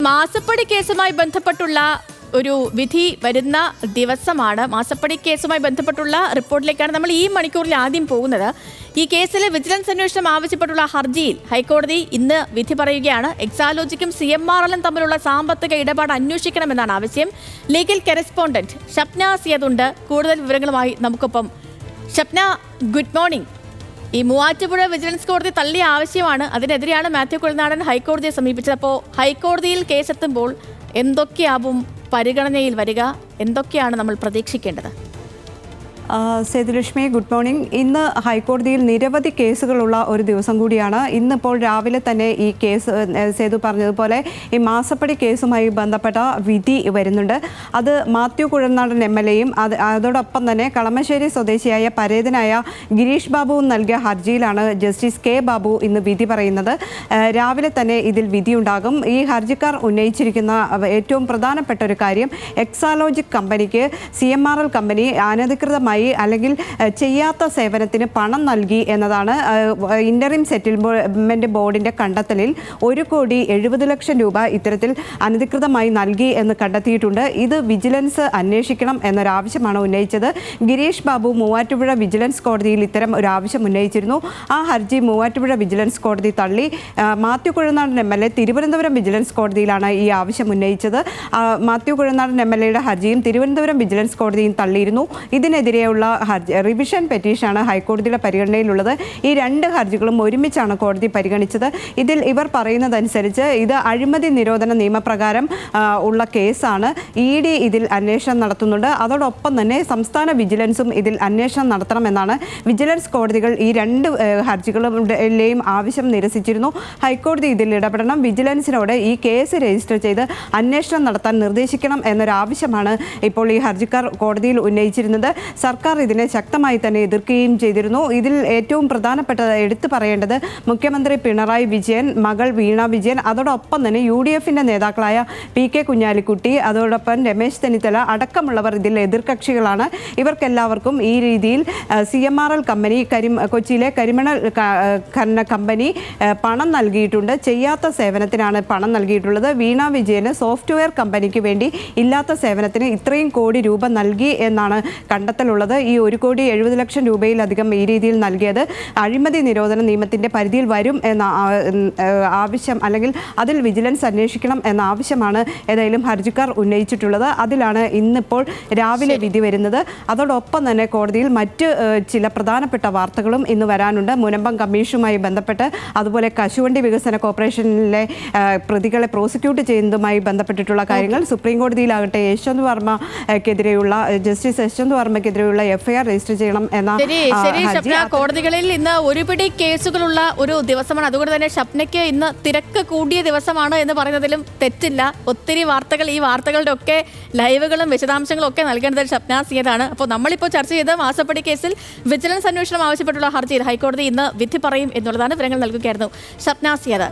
മാസപ്പടി കേസുമായി ബന്ധപ്പെട്ടുള്ള ഒരു വിധി വരുന്ന ദിവസമാണ്. മാസപ്പടി കേസുമായി ബന്ധപ്പെട്ടുള്ള റിപ്പോർട്ടിലേക്കാണ് നമ്മൾ ഈ മണിക്കൂറിൽ ആദ്യം പോകുന്നത്. ഈ കേസിലെ വിജിലൻസ് അന്വേഷണം ആവശ്യപ്പെട്ടുള്ള ഹർജിയിൽ ഹൈക്കോടതി ഇന്ന് വിധി പറയുകയാണ്. എക്സാലോജിക്കും CMRLും തമ്മിലുള്ള സാമ്പത്തിക ഇടപാട് അന്വേഷിക്കണമെന്നാണ് ആവശ്യം. ലീഗൽ കറസ്പോണ്ടന്റ് ഷപ്ന സിയദുണ്ട് കൂടുതൽ വിവരങ്ങളുമായി നമുക്കൊപ്പം. Shapna, good morning. ഈ മൂവാറ്റുപുഴ വിജിലൻസ് കോടതി തള്ളിയ ആവശ്യമാണ്, അതിനെതിരെയാണ് മാത്യു കുഴൽനാടൻ ഹൈക്കോടതിയെ സമീപിച്ചത്. അപ്പോൾ ഹൈക്കോടതിയിൽ കേസെത്തുമ്പോൾ എന്തൊക്കെയാവും പരിഗണനയിൽ വരിക, എന്തൊക്കെയാണ് നമ്മൾ പ്രതീക്ഷിക്കേണ്ടത്? Sethulakshmi, good morning. ഇന്ന് ഹൈക്കോടതിയിൽ നിരവധി കേസുകളുള്ള ഒരു ദിവസം കൂടിയാണ്. ഇന്നിപ്പോൾ രാവിലെ തന്നെ ഈ കേസ് സേതു പറഞ്ഞതുപോലെ ഈ മാസപ്പടി കേസുമായി ബന്ധപ്പെട്ട വിധി വരുന്നുണ്ട്. അത് മാത്യു കുഴൽനാടൻ MLAയും അതോടൊപ്പം തന്നെ കളമശ്ശേരി സ്വദേശിയായ പരേതനായ ഗിരീഷ് ബാബുവും നൽകിയ ഹർജിയിലാണ് ജസ്റ്റിസ് K ബാബു ഇന്ന് വിധി പറയുന്നത്. രാവിലെ തന്നെ ഇതിൽ വിധിയുണ്ടാകും. ഈ ഹർജിക്കാർ ഉന്നയിച്ചിരിക്കുന്ന ഏറ്റവും പ്രധാനപ്പെട്ട ഒരു കാര്യം, എക്സാലോജിക് കമ്പനിക്ക് CMRL കമ്പനി അനധികൃതമായി അല്ലെങ്കിൽ ചെയ്യാത്ത സേവനത്തിന് പണം നൽകി എന്നതാണ്. ഇന്ററിം സെറ്റിൽമെന്റ് ബോർഡിന്റെ കണ്ടെത്തലിൽ 1,70,00,000 രൂപ ഇത്തരത്തിൽ അനധികൃതമായി നൽകി എന്ന് കണ്ടെത്തിയിട്ടുണ്ട്. ഇത് വിജിലൻസ് അന്വേഷിക്കണം എന്നൊരാവശ്യമാണ് ഉന്നയിച്ചത്. ഗിരീഷ് ബാബു മൂവാറ്റുപുഴ വിജിലൻസ് കോടതിയിൽ ഇത്തരം ഒരു ആവശ്യം ഉന്നയിച്ചിരുന്നു. ആ ഹർജി മൂവാറ്റുപുഴ വിജിലൻസ് കോടതി തള്ളി. മാത്യു കുഴൽനാടൻ MLA തിരുവനന്തപുരം വിജിലൻസ് കോടതിയിലാണ് ഈ ആവശ്യം ഉന്നയിച്ചത്. മാത്യു കുഴൽനാടൻ MLAയുടെ ഹർജിയും തിരുവനന്തപുരം വിജിലൻസ് കോടതിയും തള്ളിയിരുന്നു. ഇതിനെതിരെ റിവിഷൻ പെറ്റീഷനാണ് ഹൈക്കോടതിയുടെ പരിഗണനയിലുള്ളത്. ഈ രണ്ട് ഹർജികളും ഒരുമിച്ചാണ് കോടതി പരിഗണിച്ചത്. ഇതിൽ ഇവർ പറയുന്നതനുസരിച്ച് ഇത് അഴിമതി നിരോധന നിയമപ്രകാരം ഉള്ള കേസാണ്. ED ഇതിൽ അന്വേഷണം നടത്തുന്നുണ്ട്. അതോടൊപ്പം തന്നെ സംസ്ഥാന വിജിലൻസും ഇതിൽ അന്വേഷണം നടത്തണമെന്നാണ് വിജിലൻസ് കോടതികൾ ഈ രണ്ട് ഹർജികളുടെയും ആവശ്യം നിരസിച്ചിരുന്നു. ഹൈക്കോടതി ഇതിൽ ഇടപെടണം, വിജിലൻസിനോട് ഈ കേസ് രജിസ്റ്റർ ചെയ്ത് അന്വേഷണം നടത്താൻ നിർദ്ദേശിക്കണം എന്നൊരാവശ്യമാണ് ഇപ്പോൾ ഈ ഹർജിക്കാർ കോടതിയിൽ ഉന്നയിച്ചിരുന്നത്. സർക്കാർ ഇതിനെ ശക്തമായി തന്നെ എതിർക്കുകയും ചെയ്തിരുന്നു. ഇതിൽ ഏറ്റവും പ്രധാനപ്പെട്ടത് എടുത്തു പറയേണ്ടത് മുഖ്യമന്ത്രി പിണറായി വിജയൻ, മകൾ വീണ വിജയൻ, അതോടൊപ്പം തന്നെ UDFന്റെ നേതാക്കളായ PK കുഞ്ഞാലിക്കുട്ടി, അതോടൊപ്പം രമേശ് ചെന്നിത്തല അടക്കമുള്ളവർ ഇതിൽ എതിർകക്ഷികളാണ്. ഇവർക്കെല്ലാവർക്കും ഈ രീതിയിൽ CMRL കമ്പനി, കൊച്ചിയിലെ കരിമണൽ ഖനന കമ്പനി പണം നൽകിയിട്ടുണ്ട്. ചെയ്യാത്ത സേവനത്തിനാണ് പണം നൽകിയിട്ടുള്ളത്. വീണ വിജയന് സോഫ്റ്റ്വെയർ കമ്പനിക്ക് വേണ്ടി ഇല്ലാത്ത സേവനത്തിന് ഇത്രയും കോടി രൂപ നൽകി എന്നാണ് കണ്ടെത്തലുള്ളത്. ഈ 1,70,00,000 രൂപയിലധികം ഈ രീതിയിൽ നൽകിയത് അഴിമതി നിരോധന നിയമത്തിന്റെ പരിധിയിൽ വരും എന്ന ആവശ്യം, അല്ലെങ്കിൽ അതിൽ വിജിലൻസ് അന്വേഷിക്കണം എന്ന ആവശ്യമാണ് ഏതായാലും ഹർജിക്കാർ ഉന്നയിച്ചിട്ടുള്ളത്. അതിലാണ് ഇന്നിപ്പോൾ രാവിലെ വിധി വരുന്നത്. അതോടൊപ്പം തന്നെ കോടതിയിൽ മറ്റ് ചില പ്രധാനപ്പെട്ട വാർത്തകളും ഇന്ന് വരാനുണ്ട്. മുനമ്പം കമ്മീഷനുമായി ബന്ധപ്പെട്ട്, അതുപോലെ കശുവണ്ടി വികസന കോർപ്പറേഷനിലെ പ്രതികളെ പ്രോസിക്യൂട്ട് ചെയ്യുന്നതുമായി ബന്ധപ്പെട്ടിട്ടുള്ള കാര്യങ്ങൾ, സുപ്രീം കോടതിയിലാകട്ടെ യശ്വന്ത് വർമ്മക്കെതിരെയുള്ള ജസ്റ്റിസ് യശ്വന്ത് വർമ്മക്കെതിരെയുള്ള FIR രജിസ്റ്റർ ചെയ്യണം എന്ന കോടതികളിൽ ഇന്ന് ഒരുപിടി കേസുകളുള്ള ഒരു ദിവസമാണ്. അതുകൊണ്ട് തന്നെ ഷപ്നയ്ക്ക് ഇന്ന് തിരക്ക് കൂടിയ ദിവസമാണ് എന്ന് പറയുന്നതിലും തെറ്റില്ല. ഒത്തിരി വാർത്തകൾ, ഈ വാർത്തകളുടെ ഒക്കെ ലൈവുകളും വിശദാംശങ്ങളും ഒക്കെ നൽകേണ്ടത് ഷപ്ന സിയദാണ്. അപ്പോൾ നമ്മളിപ്പോൾ ചർച്ച ചെയ്ത മാസപ്പടി കേസിൽ വിജിലൻസ് അന്വേഷണം ആവശ്യപ്പെട്ടുള്ള ഹർജിയിൽ ഹൈക്കോടതി ഇന്ന് വിധി പറയും എന്നുള്ളതാണ്. വിവരങ്ങൾ നൽകുകയായിരുന്നു ഷപ്ന സിയദ്.